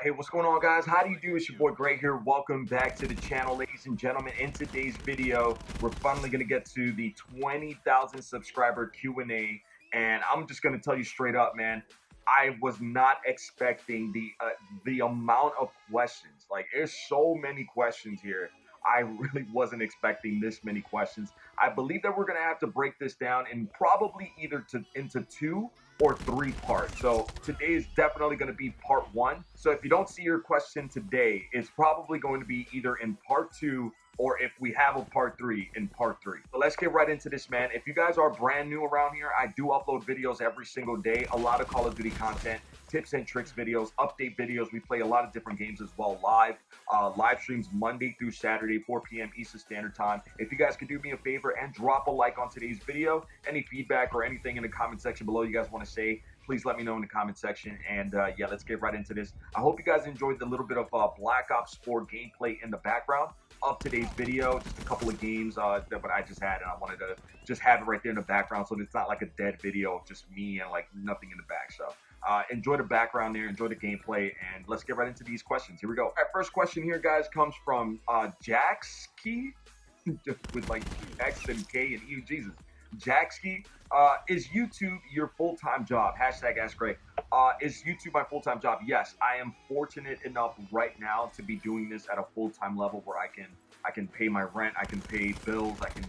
Hey, what's going on, guys? How do you do? It's your boy Gray here. Welcome back to the channel, ladies and gentlemen. In today's video, we're finally going to get to the 20,000 subscriber Q&A, and I'm just going to tell you straight up, man. I was not expecting the amount of questions. Like, there's so many questions here. I really wasn't expecting this many questions. I believe that we're going to have to break this down in probably either into 2 or 3 parts. So today is definitely going to be part 1. So if you don't see your question today, it's probably going to be either in part 2 or if we have a part 3 in part 3. So let's get right into this, man. If you guys are brand new around here, I do upload videos every single day, a lot of Call of Duty content, tips and tricks videos, update videos. We play a lot of different games as well live. Live streams Monday through Saturday, 4 p.m. Eastern Standard Time. If you guys could do me a favor and drop a like on today's video, any feedback or anything in the comment section below you guys want to say, please let me know in the comment section. And yeah, let's get right into this. I hope you guys enjoyed the little bit of Black Ops 4 gameplay in the background of today's video. Just a couple of games that I just had, and I wanted to just have it right there in the background so it's not like a dead video of just me and like nothing in the back. So enjoy the background there, enjoy the gameplay, and let's get right into these questions. Here we go. All right, first question here, guys, comes from Jaxkey, with like X and K and E. Jesus. Jaxkey, is YouTube your full-time job? Hashtag Ask Gray. Is YouTube my full-time job? Yes, I am fortunate enough right now to be doing this at a full-time level where I can pay my rent, I can pay bills, I can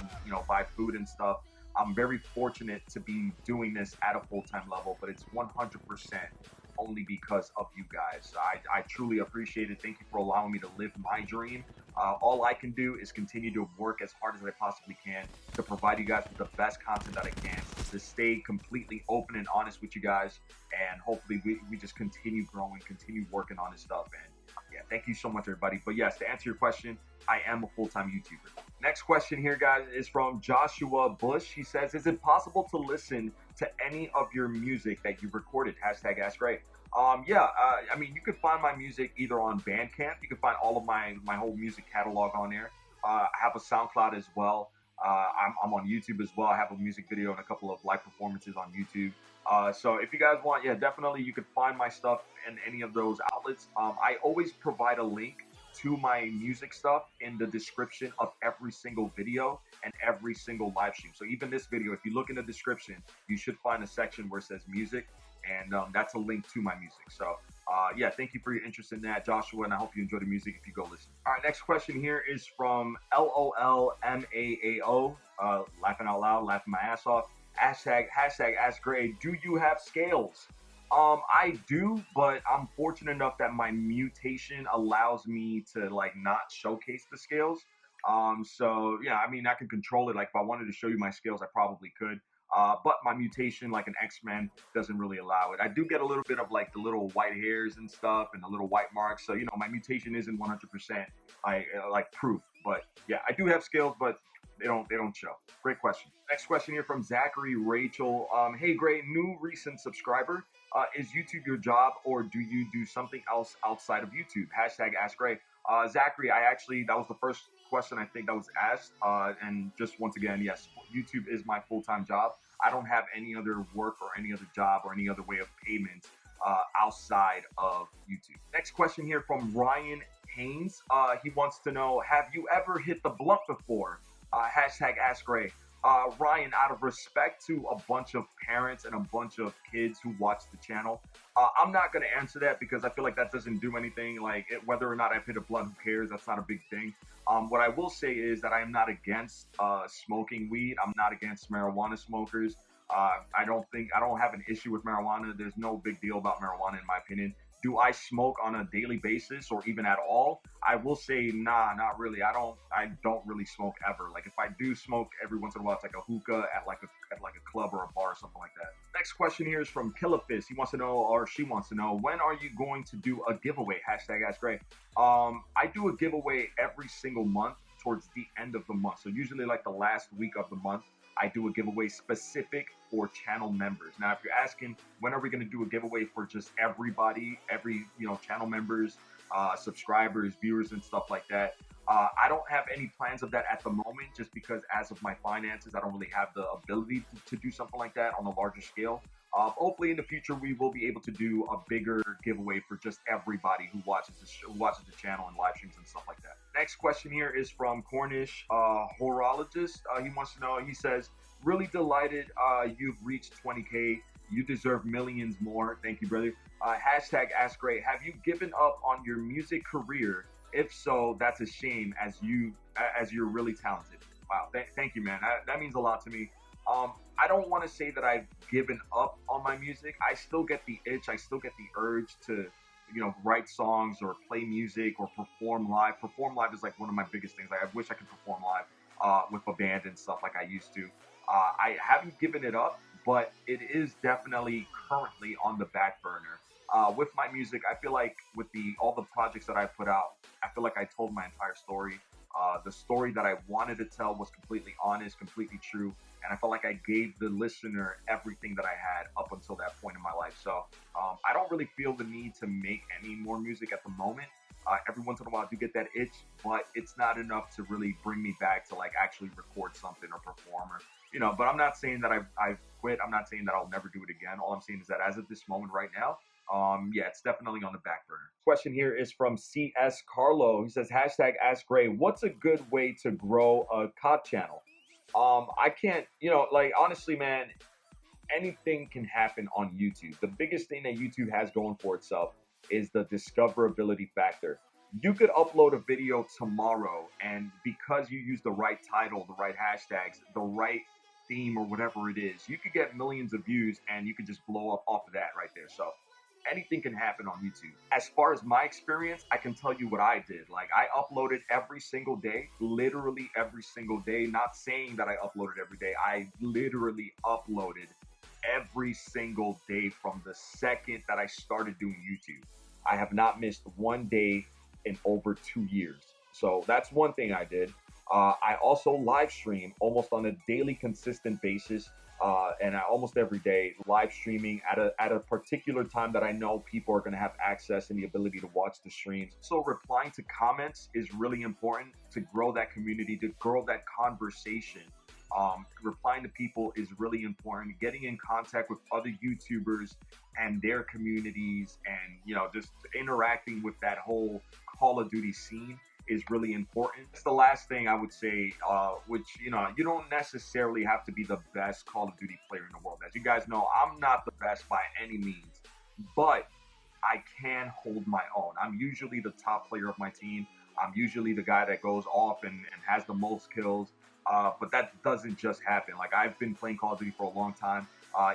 buy food and stuff. I'm very fortunate to be doing this at a full-time level, but it's 100% only because of you guys. I truly appreciate it. Thank you for allowing me to live my dream. All I can do is continue to work as hard as I possibly can to provide you guys with the best content that I can, to stay completely open and honest with you guys, and hopefully we just continue growing, continue working on this stuff. And yeah, thank you so much, everybody. But yes, to answer your question, I am a full-time YouTuber. Next question here, guys, is from Joshua Bush. He says, is it possible to listen to any of your music that you've recorded? Hashtag Ask Gray. Yeah, I mean, you could find my music either on Bandcamp. You can find all of my whole music catalog on there. I have a SoundCloud as well. I'm on YouTube as well. I have a music video and a couple of live performances on YouTube. So if you guys want, yeah, definitely you could find my stuff in any of those outlets. I always provide a link to my music stuff in the description of every single video and every single live stream. So even this video, if you look in the description, you should find a section where it says music, and that's a link to my music. So yeah, thank you for your interest in that, Joshua, and I hope you enjoy the music if you go listen. All right, next question here is from LOLMAAO, laughing out loud, laughing my ass off. Hashtag Ask Gray. Do you have scales? I do, but I'm fortunate enough that my mutation allows me to like not showcase the scales. So yeah, I mean, I can control it. Like if I wanted to show you my scales, I probably could. But my mutation, like an X-Men, doesn't really allow it. I do get a little bit of like the little white hairs and stuff and the little white marks. So, my mutation isn't 100% like proof. But yeah, I do have scales, but they don't show. Great question. Next question here from Zachary Rachel. Hey, Gray, new recent subscriber. Is YouTube your job, or do you do something else outside of YouTube? Hashtag Ask Gray. Zachary, that was the first question I think that was asked. And just once again, yes, YouTube is my full-time job. I don't have any other work or any other job or any other way of payment outside of YouTube. Next question here from Ryan Haynes. He wants to know, have you ever hit the blunt before? Hashtag Ask Gray. Ryan, out of respect to a bunch of parents and a bunch of kids who watch the channel, I'm not going to answer that because I feel like that doesn't do anything. Like whether or not I've hit a blunt, who cares? That's not a big thing. What I will say is that I am not against smoking weed. I'm not against marijuana smokers. I don't have an issue with marijuana. There's no big deal about marijuana in my opinion. Do I smoke on a daily basis or even at all? I will say, nah, not really. I don't really smoke ever. Like if I do smoke every once in a while, it's like a hookah at like a club or a bar or something like that. Next question here is from Killaface. He wants to know, or she wants to know, when are you going to do a giveaway? Hashtag Ask Gray. I do a giveaway every single month towards the end of the month. So usually like the last week of the month, I do a giveaway specific for channel members. Now, if you're asking, when are we going to do a giveaway for just everybody, channel members, subscribers, viewers, and stuff like that. I don't have any plans of that at the moment, just because as of my finances, I don't really have the ability to do something like that on a larger scale. Hopefully, in the future, we will be able to do a bigger giveaway for just everybody who watches the channel and live streams and stuff like that. Next question here is from CornishHorologist. He wants to know. He says, "Really delighted you've reached 20K. You deserve millions more. Thank you, brother." Hashtag Ask Great. Have you given up on your music career? If so, that's a shame, as you're really talented. Wow, thank you, man. That means a lot to me. I don't want to say that I've given up on my music. I still get the itch. I still get the urge to, write songs or play music or perform live. Perform live is like one of my biggest things. Like, I wish I could perform live with a band and stuff like I used to. I haven't given it up, but it is definitely currently on the back burner. With my music, I feel like with all the projects that I put out, I feel like I told my entire story. The story that I wanted to tell was completely honest, completely true, and I felt like I gave the listener everything that I had up until that point in my life. So I don't really feel the need to make any more music at the moment. Every once in a while I do get that itch, but it's not enough to really bring me back to like actually record something or perform or, but I'm not saying that I've quit. I'm not saying that I'll never do it again. All I'm saying is that as of this moment right now, yeah, it's definitely on the back burner. Question here is from CS Carlo. He says, hashtag Ask Gray, what's a good way to grow a COD channel? I can't, like, honestly, man, anything can happen on YouTube. The biggest thing that YouTube has going for itself is the discoverability factor. You could upload a video tomorrow, and because you use the right title, the right hashtags, the right theme, or whatever it is, you could get millions of views, and you could just blow up off of that right there. So anything can happen on YouTube. As far as my experience, I can tell you what I did. Like, I uploaded every single day, literally every single day. Not saying that I uploaded every day. I literally uploaded every single day from the second that I started doing YouTube. I have not missed one day in over 2 years. So that's one thing I did. I also live stream almost on a daily consistent basis. And almost every day live streaming at a particular time that I know people are going to have access and the ability to watch the streams. So replying to comments is really important to grow that community, to grow that conversation. Replying to people is really important. Getting in contact with other YouTubers and their communities, and just interacting with that whole Call of Duty scene is really important. It's the last thing I would say, which, you don't necessarily have to be the best Call of Duty player in the world. As you guys know, I'm not the best by any means, but I can hold my own. I'm usually the top player of my team. I'm usually the guy that goes off and has the most kills, but that doesn't just happen. Like, I've been playing Call of Duty for a long time.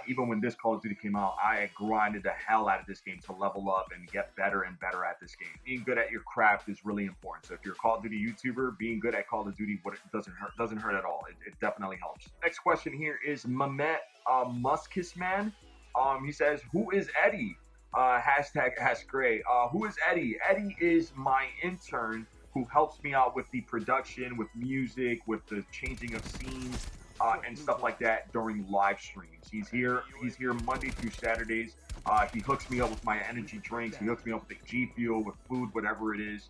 Even when this Call of Duty came out, I grinded the hell out of this game to level up and get better and better at this game. Being good at your craft is really important. So if you're a Call of Duty YouTuber, being good at Call of Duty, it doesn't hurt at all. It definitely helps. Next question here is Mehmet Muskisman. He says, who is Eddie? Hashtag Ask Gray. Who is Eddie? Eddie is my intern who helps me out with the production, with music, with the changing of scenes, and stuff like that during live streams. He's here Monday through Saturdays. He hooks me up with my energy drinks. He hooks me up with the G Fuel, with food, whatever it is.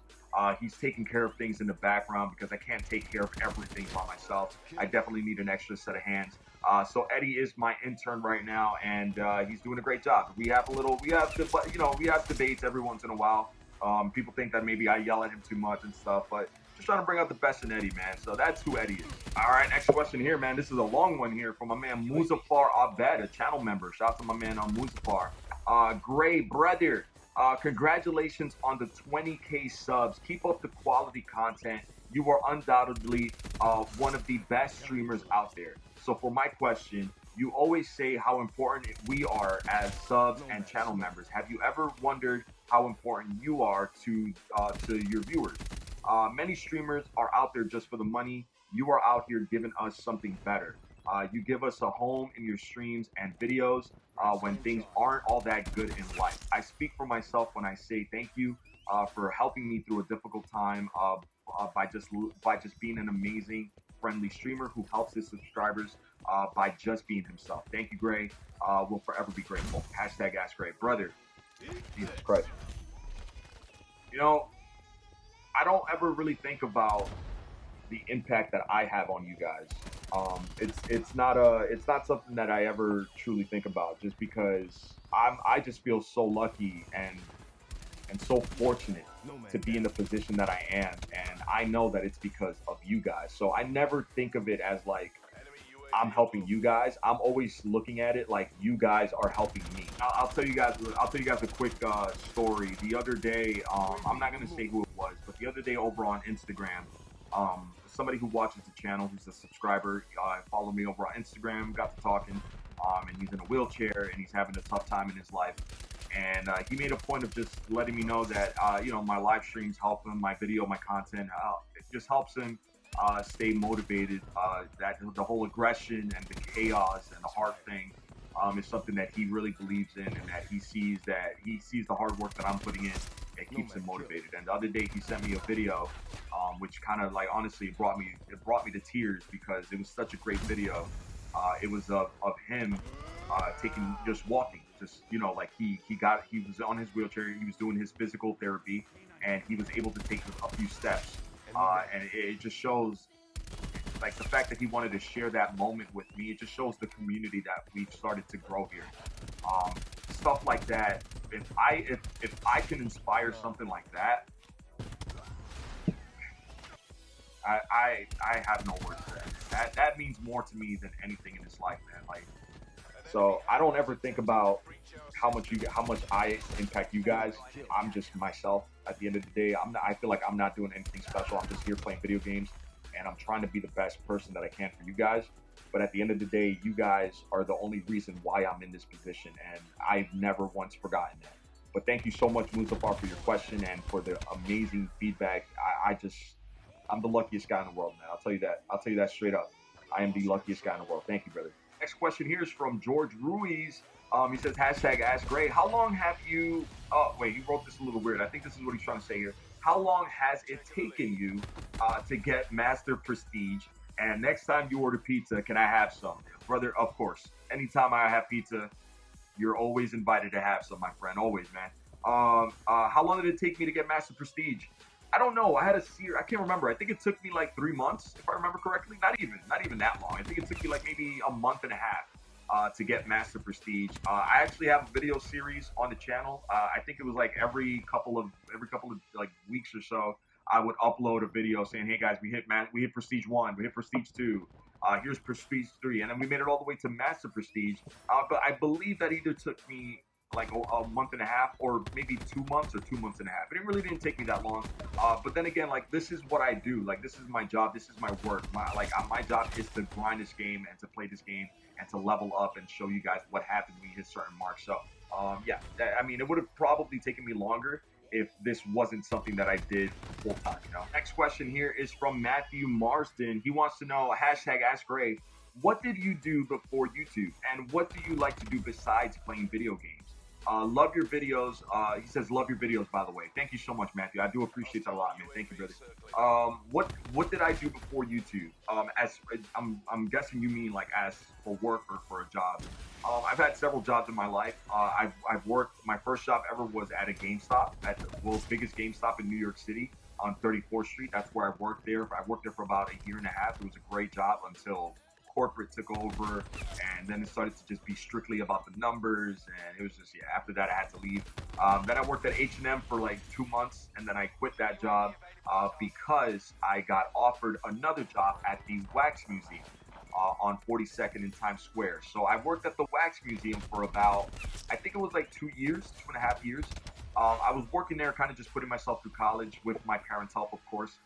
He's taking care of things in the background because I can't take care of everything by myself. I definitely need an extra set of hands. So Eddie is my intern right now, and he's doing a great job. We have debates every once in a while. People think that maybe I yell at him too much and stuff, but just trying to bring out the best in Eddie, man. So that's who Eddie is. All right, next question here, man. This is a long one here from my man Muzaffar Abed, a channel member. Shout out to my man Muzaffar. Gray brother, congratulations on the 20K subs. Keep up the quality content. You are undoubtedly one of the best streamers out there. So for my question, you always say how important we are as subs and channel members. Have you ever wondered how important you are to your viewers? Many streamers are out there just for the money. You are out here giving us something better. You give us a home in your streams and videos when things aren't all that good in life. I speak for myself when I say thank you for helping me through a difficult time by just being an amazing, friendly streamer who helps his subscribers by just being himself. Thank you, Gray. We'll forever be grateful. Hashtag Ask Gray. Brother, Jesus Christ. You know, I don't ever really think about the impact that I have on you guys. It's not something that I ever truly think about, just because I just feel so lucky and so fortunate to be in the position that I am, and I know that it's because of you guys. So I never think of it as like I'm helping you guys. I'm always looking at it like you guys are helping me. I'll tell you guys. I'll tell you guys a quick story. The other day, I'm not gonna say who it was, but the other day over on Instagram, somebody who watches the channel, who's a subscriber, followed me over on Instagram. Got to talking, and he's in a wheelchair and he's having a tough time in his life. And he made a point of just letting me know that my live streams help him, my video, my content, it just helps him stay motivated. That the whole aggression and the chaos and the hard thing is something that he really believes in, and that he sees the hard work that I'm putting in. It keeps him motivated. And the other day he sent me a video, which kind of like honestly it brought me to tears, because it was such a great video. It was of him taking just walking, just like he was on his wheelchair, he was doing his physical therapy, and he was able to take a few steps, and it just shows like the fact that he wanted to share that moment with me. It just shows the community that we've started to grow here. um, Stuff like that. If I can inspire something like that, I have no words for that. That means more to me than anything in this life, man. Like, so I don't ever think about how much I impact you guys. I'm just myself. At the end of the day, I feel like I'm not doing anything special. I'm just here playing video games, and I'm trying to be the best person that I can for you guys. But at the end of the day, you guys are the only reason why I'm in this position, and I've never once forgotten that. But thank you so much, Mustafar, for your question and for the amazing feedback. I'm the luckiest guy in the world, man. I'll tell you that. I'll tell you that straight up. I am the luckiest guy in the world. Thank you, brother. Next question here is from George Ruiz. He says, hashtag Ask Gray. How long have you... Oh, wait, he wrote this a little weird. I think this is what he's trying to say here. How long has it taken you to get Master Prestige? And next time you order pizza, can I have some? Brother, of course. Anytime I have pizza, you're always invited to have some, my friend. Always, man. How long did it take me to get Master Prestige? I don't know. I had a series. I can't remember. I think it took me like 3 months, if I remember correctly. Not even that long. I think it took me like maybe a month and a half to get Master Prestige. I actually have a video series on the channel. I think it was like every couple of like weeks or so, I would upload a video saying, "Hey guys, we hit Prestige 1, we hit Prestige 2. Here's Prestige 3," and then we made it all the way to Master Prestige. But I believe that either took me like a month and a half, or maybe 2 months, or 2 months and a half. It really didn't take me that long. But then again, like, this is what I do. Like, this is my job. This is my work. My job is to grind this game and to play this game and to level up and show you guys what happens when you hit certain marks. So, yeah, I mean, it would have probably taken me longer if this wasn't something that I did full time, you know. Next question here is from Matthew Marsden. He wants to know, hashtag Ask Ray, what did you do before YouTube? And what do you like to do besides playing video games? Love your videos. He says, love your videos, by the way. Thank you so much, Matthew. I do appreciate that a lot, man. Thank you, brother. What did I do before YouTube? I'm guessing you mean like as for work or for a job. I've had several jobs in my life. I've worked. My first job ever was at a GameStop, at the world's biggest GameStop in New York City on 34th Street. That's where I worked there. I worked there for about a year and a half. It was a great job until corporate took over, and then it started to just be strictly about the numbers, and it was just, yeah, after that I had to leave. Then I worked at H&M for like 2 months, and then I quit that job because I got offered another job at the Wax Museum on 42nd in Times Square. So I worked at the Wax Museum for about, I think it was like 2 years, 2.5 years. I was working there kind of just putting myself through college with my parents' help, of course.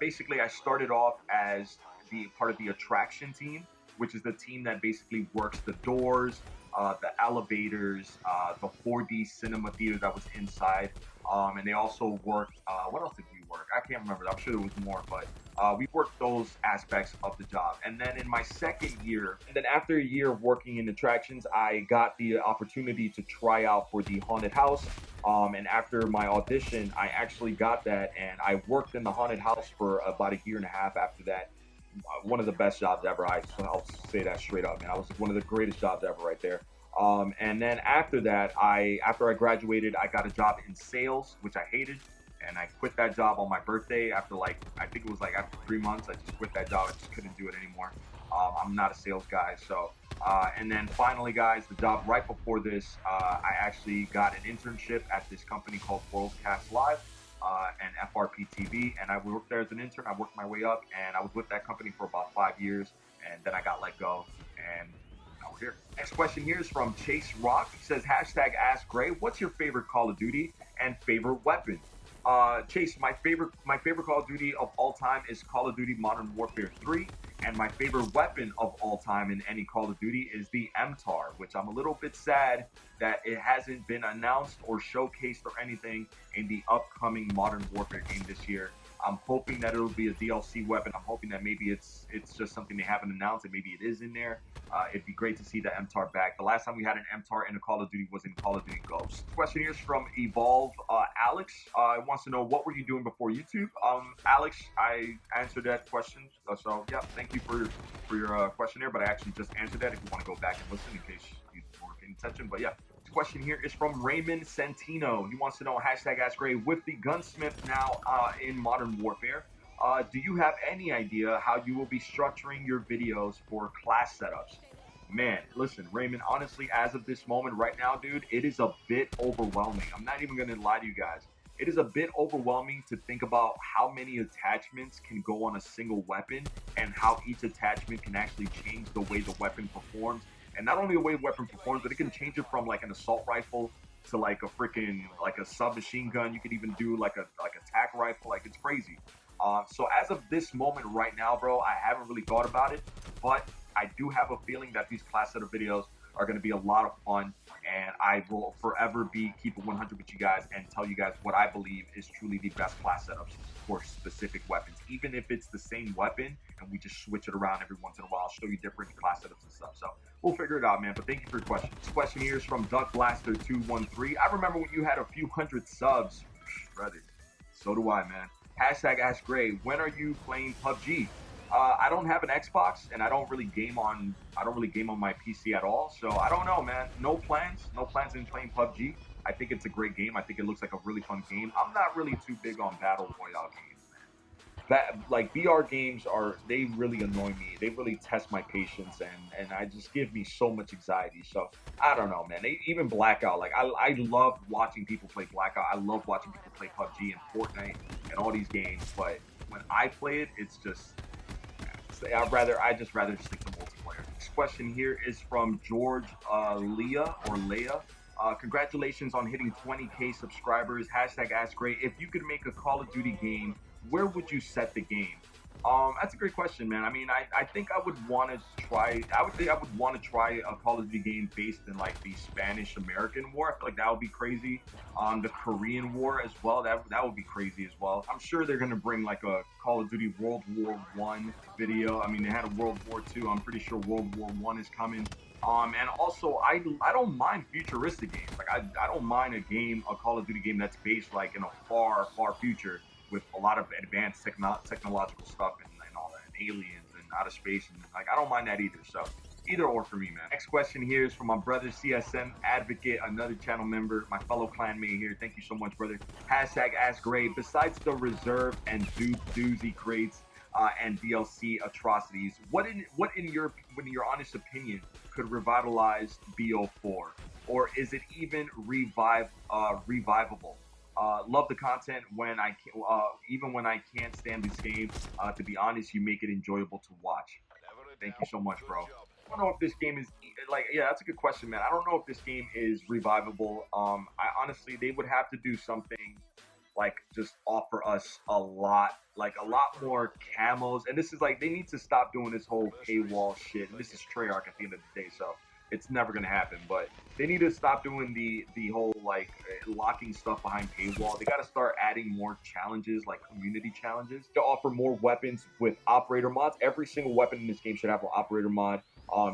Basically I started off as the part of the attraction team, which is the team that basically works the doors, the elevators, the 4D cinema theater that was inside, and they also worked. What else did we work? I can't remember. I'm sure there was more, but we worked those aspects of the job. And then in my second year, and then after a year of working in attractions, I got the opportunity to try out for the haunted house. And after my audition, I actually got that, and I worked in the haunted house for about a year and a half after that. One of the best jobs ever. I'll say that straight up, man. I was one of the greatest jobs ever right there. And then after that, after I graduated, I got a job in sales, which I hated, and I quit that job on my birthday after like I think it was like after 3 months. I just quit that job. I just couldn't do it anymore. I'm not a sales guy, so. And then finally, guys, the job right before this, I actually got an internship at this company called Worldcast Live and FRP TV, and I worked there as an intern. I worked my way up, and I was with that company for about 5 years, and then I got let go, and now we're here. Next question here is from Chase Rock. He says, hashtag Ask Gray, what's your favorite Call of Duty and favorite weapon? Chase, my favorite Call of Duty of all time is Call of Duty Modern Warfare 3, and my favorite weapon of all time in any Call of Duty is the MTAR, which I'm a little bit sad that it hasn't been announced or showcased or anything in the upcoming Modern Warfare game this year. I'm hoping that it'll be a DLC weapon. I'm hoping that maybe it's just something they haven't announced and maybe it is in there. It'd be great to see the MTAR back. The last time we had an MTAR in a Call of Duty was in Call of Duty Ghosts. Question here is from Evolve Alex. Wants to know, what were you doing before YouTube? Alex, I answered that question. So yeah, thank you for your question here, but I actually just answered that if you want to go back and listen in case you weren't paying attention. But yeah. Question here is from Raymond Santino. He wants to know, hashtag Ask Gray, with the gunsmith now in Modern Warfare, do you have any idea how you will be structuring your videos for class setups? Man, listen, Raymond, honestly, as of this moment right now, dude, it is a bit overwhelming. I'm not even going to lie to you guys. It is a bit overwhelming to think about how many attachments can go on a single weapon and how each attachment can actually change the way the weapon performs. And not only the way the weapon performs, but it can change it from like an assault rifle to like a freaking like a submachine gun. You could even do like a tac rifle. Like, it's crazy. So as of this moment right now, bro, I haven't really thought about it, but I do have a feeling that these class setup videos are going to be a lot of fun, and I will forever keep it 100 with you guys and tell you guys what I believe is truly the best class setups for specific weapons, even if it's the same weapon and we just switch it around every once in a while. I'll show you different class setups and stuff. So we'll figure it out, man. But thank you for your question. This question here is from Duck Blaster 213. I remember when you had a few hundred subs, brother. So do I, man. Hashtag Ask Gray, when are you playing PUBG? I don't have an Xbox, and I don't really game on my PC at all. So I don't know, man. No plans in playing PUBG. I think it's a great game. I think it looks like a really fun game. I'm not really too big on battle royale games, man. Like VR games they really annoy me. They really test my patience, and I just give me so much anxiety. So I don't know, man. Even Blackout, like I love watching people play Blackout. I love watching people play PUBG and Fortnite and all these games. But when I play it, it's just I'd just rather stick to multiplayer. This question here is from George Leah. Congratulations on hitting 20K subscribers. Hashtag Ask Gray. If you could make a Call of Duty game, where would you set the game? That's a great question, man. I mean, I think I would want to try. I would want to try a Call of Duty game based in like the Spanish-American War. I feel like that would be crazy. The Korean War as well. That would be crazy as well. I'm sure they're gonna bring like a Call of Duty World War I video. I mean, they had a World War II. I'm pretty sure World War I is coming. And also, I don't mind futuristic games. Like I don't mind a Call of Duty game that's based like in a far future, with a lot of advanced technological stuff and all that, and aliens and outer space, and like I don't mind that either. So either or for me, man. Next question here is from my brother CSM Advocate, another channel member, my fellow clanmate here. Thank you so much, brother. Hashtag Ask Gray. Besides the reserve and doozy crates and DLC atrocities, what in your honest opinion could revitalize BO4, or is it even revivable? Love the content even when I can't stand this game. To be honest, you make it enjoyable to watch. Thank you so much, bro. I don't know if this game is that's a good question, man. I don't know if this game is revivable. I honestly, they would have to do something like just offer us a lot more camos. And this is like, they need to stop doing this whole paywall shit. And this is Treyarch at the end of the day, so it's never gonna happen. But they need to stop doing the whole like locking stuff behind paywall. They gotta start adding more challenges, like community challenges, to offer more weapons with operator mods. Every single weapon in this game should have an operator mod.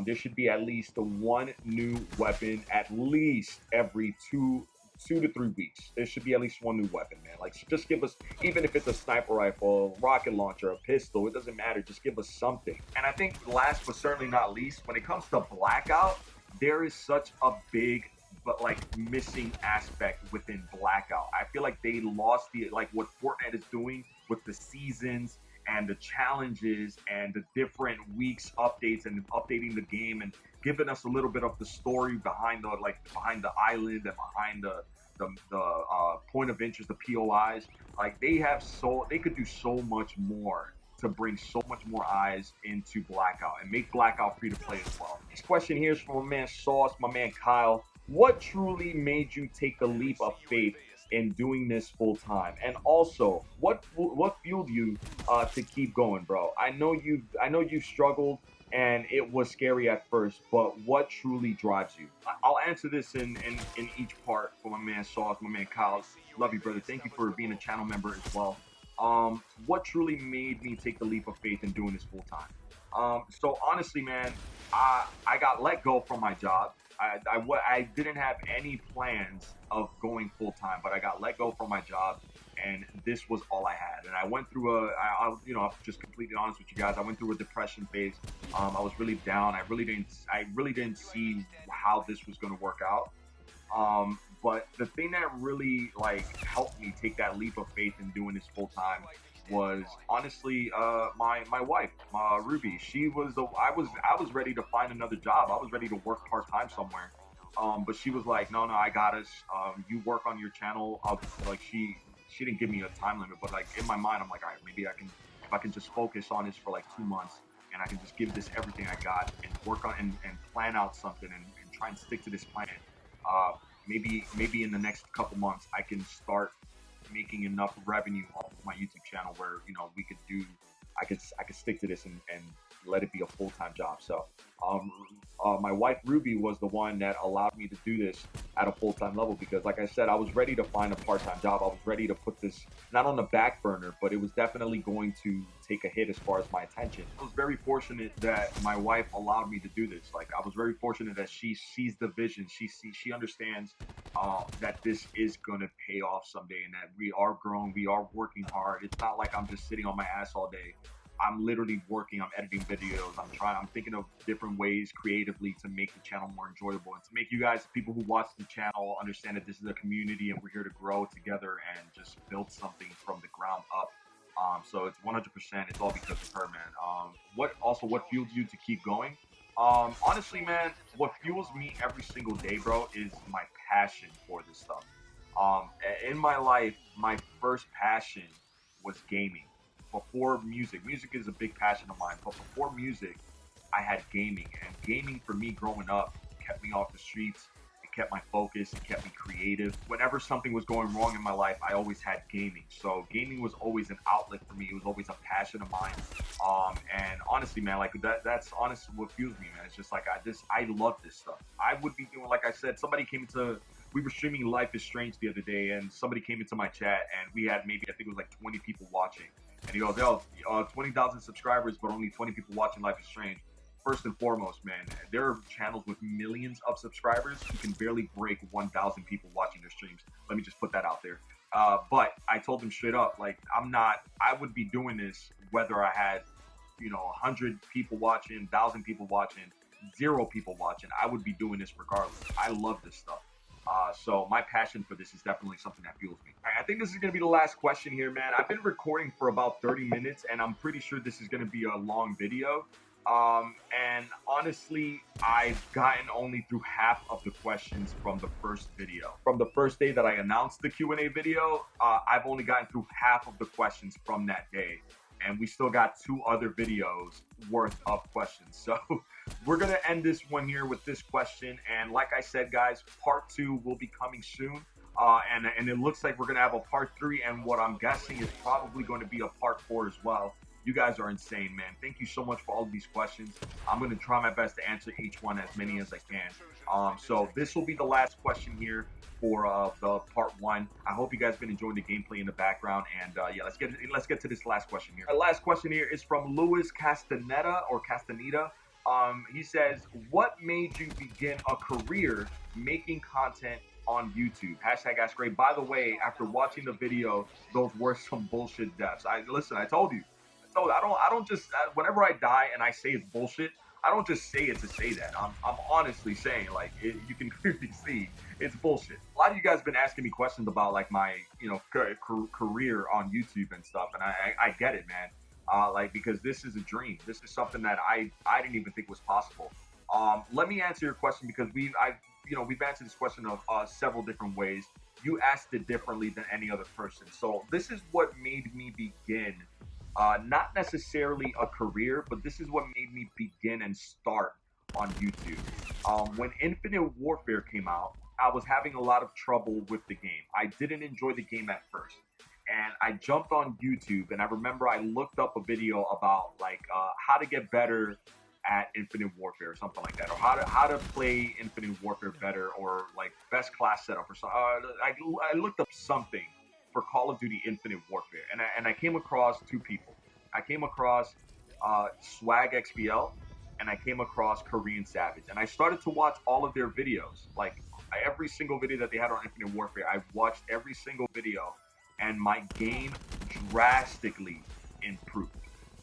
There should be at least one new weapon at least every 2 to 3 weeks. There should be at least one new weapon, man. Like, just give us, even if it's a sniper rifle, rocket launcher, a pistol, it doesn't matter. Just give us something. And I think last but certainly not least, when it comes to Blackout, there is such a big but like missing aspect within Blackout. I feel like they lost the like what Fortnite is doing with the seasons and the challenges and the different weeks updates and updating the game and giving us a little bit of the story behind the behind the island and behind the point of interest, the POIs. Like they could do so much more to bring so much more eyes into Blackout and make Blackout free to play as well. Next question here is from my man Sauce, my man Kyle. What truly made you take the leap of faith in doing this full time? And also, what fueled you to keep going, bro? I know you've struggled and it was scary at first, but what truly drives you? I'll answer this in each part for my man Sauce, my man Kyle. Love you, brother. Thank you for being a channel member as well. What truly made me take the leap of faith in doing this full time? So honestly, man, I got let go from my job. I didn't have any plans of going full time, but I got let go from my job, and this was all I had. And I went through I'm just completely honest with you guys. I went through a depression phase. I was really down. I really didn't see how this was going to work out. But the thing that really like helped me take that leap of faith in doing this full time was honestly my wife, Ruby. I was ready to find another job. I was ready to work part time somewhere. But she was like, no, I got us. You work on your channel. She didn't give me a time limit, but like in my mind, I'm like, all right, maybe if I can just focus on this for like 2 months and I can just give this everything I got and work on and plan out something and try and stick to this plan. Maybe in the next couple months I can start making enough revenue off of my YouTube channel where I could stick to this and let it be a full-time job. So my wife Ruby was the one that allowed me to do this at a full-time level because, like I said, I was ready to find a part-time job. I was ready to put this not on the back burner, but it was definitely going to take a hit as far as my attention. I was very fortunate that my wife allowed me to do this. Like, I was very fortunate that she sees the vision. She understands that this is gonna pay off someday, and that we are growing, we are working hard. It's not like I'm just sitting on my ass all day. I'm literally working, I'm editing videos, I'm thinking of different ways creatively to make the channel more enjoyable and to make you guys, people who watch the channel, understand that this is a community and we're here to grow together and just build something from the ground up. So it's 100%, it's all because of her, man. What fuels you to keep going? Honestly, man, what fuels me every single day, bro, is my passion for this stuff. In my life, my first passion was gaming. Before music is a big passion of mine, but before music, I had gaming. And gaming for me growing up kept me off the streets. It kept my focus. It kept me creative. Whenever something was going wrong in my life, I always had gaming. So gaming was always an outlet for me. It was always a passion of mine. And honestly, man, like that's honestly what fuels me, man. It's just like I love this stuff. I would be doing, like I said, we were streaming Life is Strange the other day, and somebody came into my chat, and we had maybe, I think it was like 20 people watching. And he goes, yo, 20,000 subscribers, but only 20 people watching Life is Strange. First and foremost, man, there are channels with millions of subscribers who can barely break 1,000 people watching their streams. Let me just put that out there. But I told him straight up, like, I would be doing this whether I had, 100 people watching, 1,000 people watching, 0 people watching. I would be doing this regardless. I love this stuff. So my passion for this is definitely something that fuels me. I think this is going to be the last question here, man. I've been recording for about 30 minutes, and I'm pretty sure this is going to be a long video. And honestly, I've gotten only through half of the questions from the first video. From the first day that I announced the Q&A video, I've only gotten through half of the questions from that day. And we still got 2 other videos worth of questions. So we're going to end this one here with this question. And like I said, guys, part 2 will be coming soon. And it looks like we're going to have a part 3. And what I'm guessing is probably going to be a part 4 as well. You guys are insane, man. Thank you so much for all of these questions. I'm going to try my best to answer each one, as many as I can. So this will be the last question here for the part 1. I hope you guys been enjoying the gameplay in the background. And yeah, let's get to this last question here. Our last question here is from Luis Castaneda or Castaneda. He says, what made you begin a career making content on YouTube? Hashtag Ask Ray. By the way, after watching the video, those were some bullshit deaths. I told you. So I don't just, whenever I die and I say it's bullshit, I don't just say it to say that. I'm honestly saying, like, you can clearly see it's bullshit. A lot of you guys have been asking me questions about like my, career on YouTube and stuff, and I get it, man. Like, because this is a dream. This is something that I didn't even think was possible. Let me answer your question because we've answered this question of several different ways. You asked it differently than any other person. So this is what made me begin, not necessarily a career, but this is what made me begin and start on YouTube. When Infinite Warfare came out, I was having a lot of trouble with the game. I didn't enjoy the game at first. And I jumped on YouTube, and I remember I looked up a video about like how to get better at Infinite Warfare or something like that, or how to play Infinite Warfare better, or like best class setup or something. I looked up something for Call of Duty Infinite Warfare, and I came across two people. I came across Swag XBL, and I came across Korean Savage, and I started to watch all of their videos, like every single video that they had on Infinite Warfare. I watched every single video, and my game drastically improved.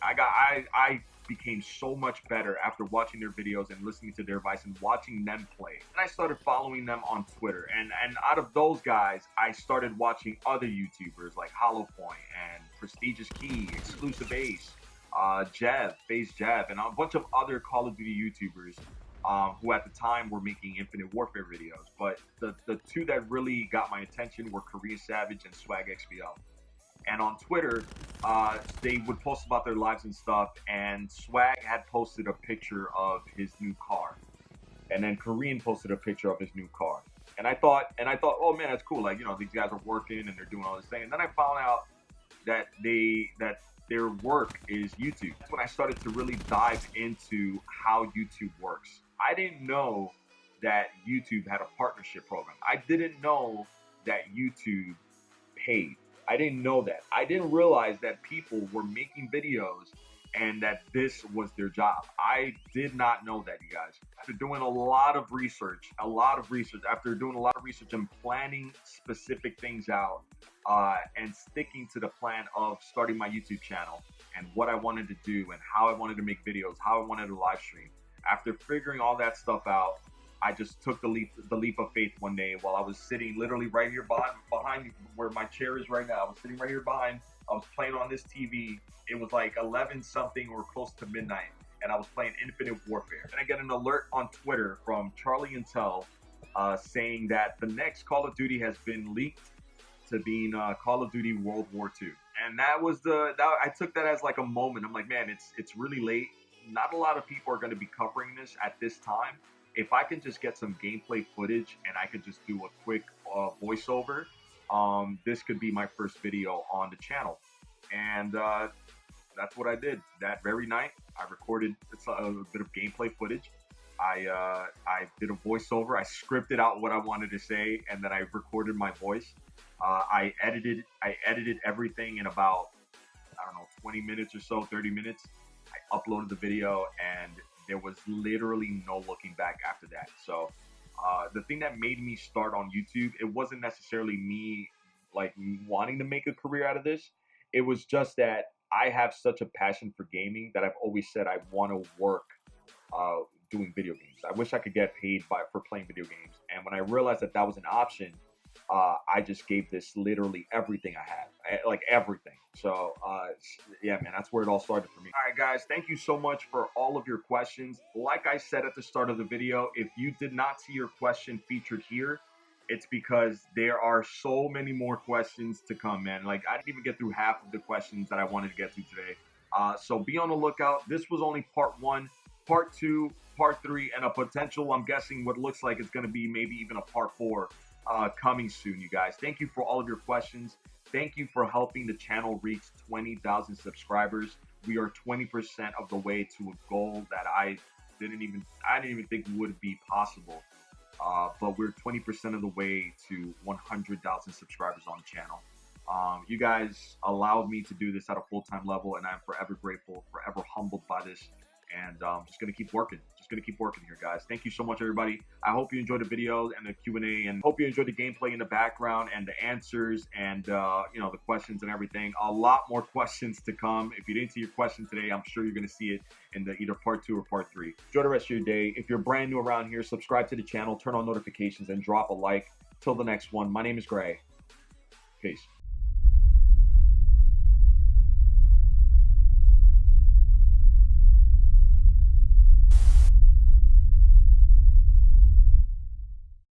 I became so much better after watching their videos and listening to their advice and watching them play. And I started following them on Twitter. And out of those guys, I started watching other YouTubers like HoloPoint and Prestigious Key, Exclusive Ace, FaZe Jeb, and a bunch of other Call of Duty YouTubers who at the time were making Infinite Warfare videos. But the two that really got my attention were Korean Savage and Swag XBL. And on Twitter, they would post about their lives and stuff. And Swag had posted a picture of his new car, and then Korean posted a picture of his new car. And I thought, oh man, that's cool. Like, these guys are working and they're doing all this thing. And then I found out that their work is YouTube. That's when I started to really dive into how YouTube works. I didn't know that YouTube had a partnership program. I didn't know that YouTube paid. I didn't know that. I didn't realize that people were making videos and that this was their job. I did not know that, you guys. After doing a lot of research, after doing a lot of research and planning specific things out, and sticking to the plan of starting my YouTube channel and what I wanted to do and how I wanted to make videos, how I wanted to live stream. After figuring all that stuff out, I just took the leap of faith one day while I was sitting literally right here behind where my chair is right now. I was sitting right here behind. I was playing on this TV. It was like 11 something or close to midnight, and I was playing Infinite Warfare. And I get an alert on Twitter from Charlie Intel saying that the next Call of Duty has been leaked to being Call of Duty World War II. And that was I took that as like a moment. I'm like, man, it's really late. Not a lot of people are going to be covering this at this time. If I can just get some gameplay footage and I could just do a quick voiceover, this could be my first video on the channel. And that's what I did. That very night, I recorded a bit of gameplay footage. I did a voiceover. I scripted out what I wanted to say, and then I recorded my voice. I edited everything in about, I don't know, 20 minutes or so, 30 minutes. I uploaded the video, and there was literally no looking back after that. So the thing that made me start on YouTube, it wasn't necessarily me like wanting to make a career out of this. It was just that I have such a passion for gaming that I've always said I want to work doing video games. I wish I could get paid for playing video games. And when I realized that was an option, I just gave this literally everything I have, like everything. So yeah, man, that's where it all started for me. All right, guys, thank you so much for all of your questions. Like I said at the start of the video, if you did not see your question featured here, it's because there are so many more questions to come, man. Like, I didn't even get through half of the questions that I wanted to get to today. So be on the lookout. This was only part 1, part 2, part 3, and a potential, I'm guessing, what looks like it's going to be maybe even a part 4 coming soon, you guys. Thank you for all of your questions. Thank you for helping the channel reach 20,000 subscribers. We are 20% of the way to a goal that I didn't even think would be possible. But we're 20% of the way to 100,000 subscribers on the channel. You guys allowed me to do this at a full-time level, and I'm forever grateful, forever humbled by this. and just going to keep working. Just going to keep working here, guys. Thank you so much, everybody. I hope you enjoyed the video and the Q&A, and hope you enjoyed the gameplay in the background and the answers and, you know, the questions and everything. A lot more questions to come. If you didn't see your question today, I'm sure you're going to see it in the either part 2 or part 3. Enjoy the rest of your day. If you're brand new around here, subscribe to the channel, turn on notifications, and drop a like. Till the next one, my name is Gray. Peace.